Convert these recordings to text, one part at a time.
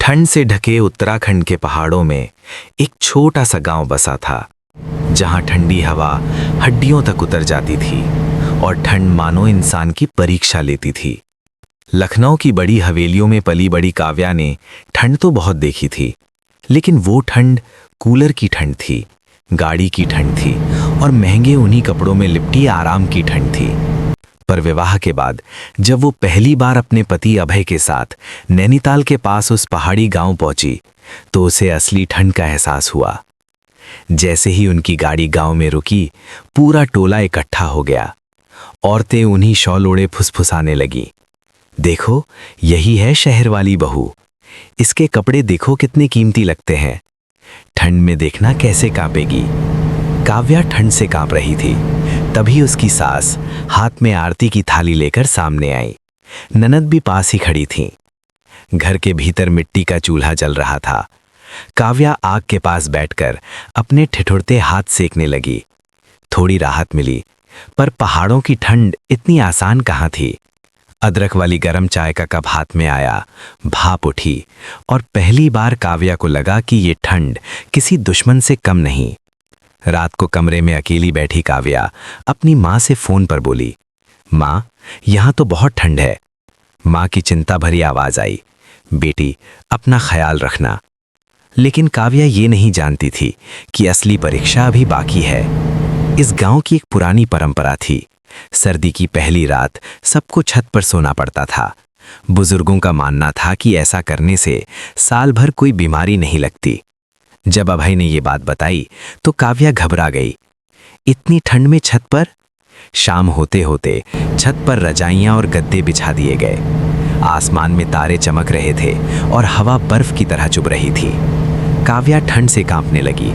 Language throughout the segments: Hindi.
ठंड से ढके उत्तराखंड के पहाड़ों में एक छोटा सा गांव बसा था, जहां ठंडी हवा हड्डियों तक उतर जाती थी और ठंड मानो इंसान की परीक्षा लेती थी। लखनऊ की बड़ी हवेलियों में पली बड़ी काव्या ने ठंड तो बहुत देखी थी, लेकिन वो ठंड कूलर की ठंड थी, गाड़ी की ठंड थी और महंगे ऊनी कपड़ों में लिपटी आराम की ठंड थी। पर विवाह के बाद जब वो पहली बार अपने पति अभय के साथ नैनीताल के पास उस पहाड़ी गांव पहुंची, तो उसे असली ठंड का एहसास हुआ। जैसे ही उनकी गाड़ी गांव में रुकी, पूरा टोला इकट्ठा हो गया। औरतें उन्हीं शॉल ओढ़े फुसफुसाने लगी, देखो यही है शहर वाली बहू, इसके कपड़े देखो कितने कीमती लगते हैं, ठंड में देखना कैसे कांपेगी। काव्या ठंड से कांप रही थी। तभी उसकी सास हाथ में आरती की थाली लेकर सामने आई। ननद भी पास ही खड़ी थी। घर के भीतर मिट्टी का चूल्हा जल रहा था। काव्या आग के पास बैठकर अपने ठिठुरते हाथ सेकने लगी। थोड़ी राहत मिली, पर पहाड़ों की ठंड इतनी आसान कहाँ थी। अदरक वाली गरम चाय का कप हाथ में आया, भाप उठी और पहली बार काव्या को लगा कि ये ठंड किसी दुश्मन से कम नहीं। रात को कमरे में अकेली बैठी काव्या अपनी माँ से फोन पर बोली, माँ यहाँ तो बहुत ठंड है। माँ की चिंता भरी आवाज आई, बेटी अपना ख्याल रखना। लेकिन काव्या ये नहीं जानती थी कि असली परीक्षा अभी बाकी है। इस गांव की एक पुरानी परंपरा थी। सर्दी की पहली रात सबको छत पर सोना पड़ता था। बुजुर्गों का मानना था कि ऐसा करने से साल भर कोई बीमारी नहीं लगती। जब अभय ने ये बात बताई तो काव्या घबरा गई। इतनी ठंड में छत पर? शाम होते होते छत पर रजाइयां और गद्दे बिछा दिए गए। आसमान में तारे चमक रहे थे और हवा बर्फ की तरह चुभ रही थी। काव्या ठंड से कांपने लगी।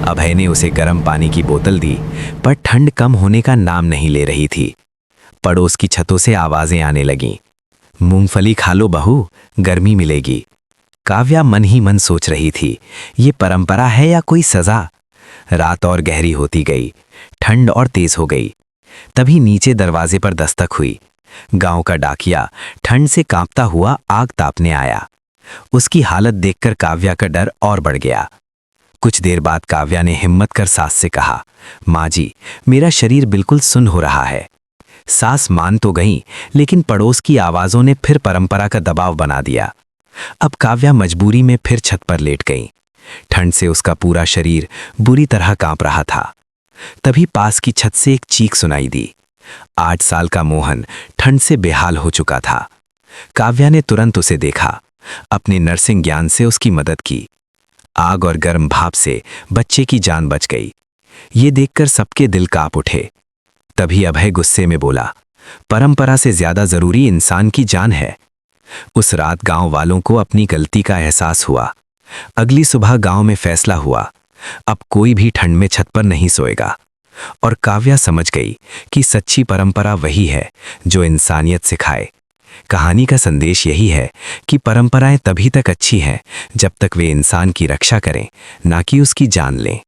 अभय ने उसे गर्म पानी की बोतल दी, पर ठंड कम होने का नाम नहीं ले रही थी। पड़ोस की छतों से आवाजें आने लगीं, मूंगफली खा लो बहू, गर्मी मिलेगी। काव्या मन ही मन सोच रही थी, ये परंपरा है या कोई सजा। रात और गहरी होती गई, ठंड और तेज हो गई। तभी नीचे दरवाजे पर दस्तक हुई। गांव का डाकिया ठंड से कांपता हुआ आग तापने आया। उसकी हालत देखकर काव्या का डर और बढ़ गया। कुछ देर बाद काव्या ने हिम्मत कर सास से कहा, माँ जी मेरा शरीर बिल्कुल सुन्न हो रहा है। सास मान तो गई, लेकिन पड़ोस की आवाजों ने फिर परंपरा का दबाव बना दिया। अब काव्या मजबूरी में फिर छत पर लेट गई। ठंड से उसका पूरा शरीर बुरी तरह कांप रहा था। तभी पास की छत से एक चीख सुनाई दी। 8 साल का मोहन ठंड से बेहाल हो चुका था। काव्या ने तुरंत उसे देखा, अपने नर्सिंग ज्ञान से उसकी मदद की। आग और गर्म भाप से बच्चे की जान बच गई। ये देखकर सबके दिल कांप उठे। तभी अभय गुस्से में बोला, परंपरा से ज्यादा जरूरी इंसान की जान है। उस रात गांव वालों को अपनी गलती का एहसास हुआ। अगली सुबह गांव में फैसला हुआ, अब कोई भी ठंड में छत पर नहीं सोएगा। और काव्या समझ गई कि सच्ची परंपरा वही है जो इंसानियत सिखाए। कहानी का संदेश यही है कि परंपराएं तभी तक अच्छी हैं जब तक वे इंसान की रक्षा करें, ना कि उसकी जान लें।